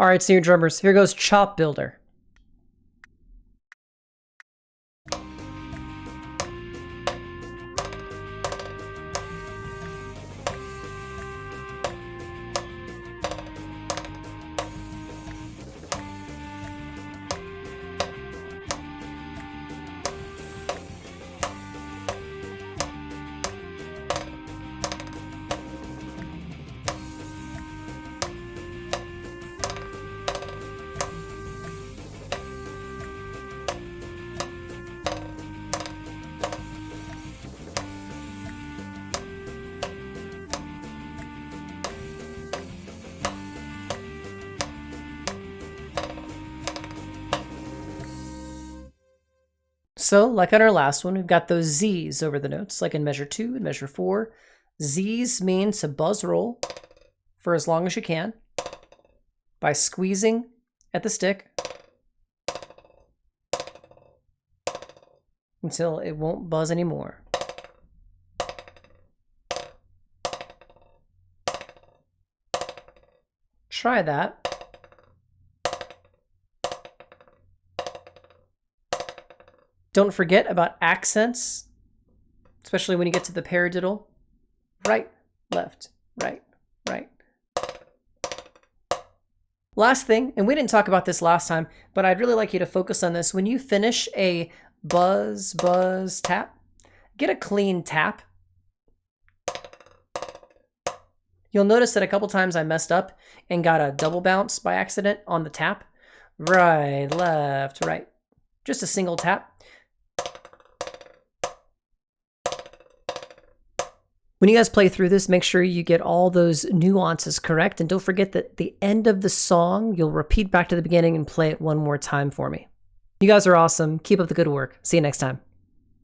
All right, senior drummers, here goes Chop Builder. So, like on our last one, we've got those Z's over the notes, like in measure 2 and measure 4. Z's mean to buzz roll for as long as you can by squeezing at the stick until it won't buzz anymore. Try that. Don't forget about accents, especially when you get to the paradiddle. Right, left, right, right. Last thing, and we didn't talk about this last time, but I'd really like you to focus on this. When you finish a buzz, buzz, tap, get a clean tap. You'll notice that a couple times I messed up and got a double bounce by accident on the tap. Right, left, right. Just a single tap. When you guys play through this, make sure you get all those nuances correct. And don't forget that at the end of the song, you'll repeat back to the beginning and play it one more time for me. You guys are awesome. Keep up the good work. See you next time.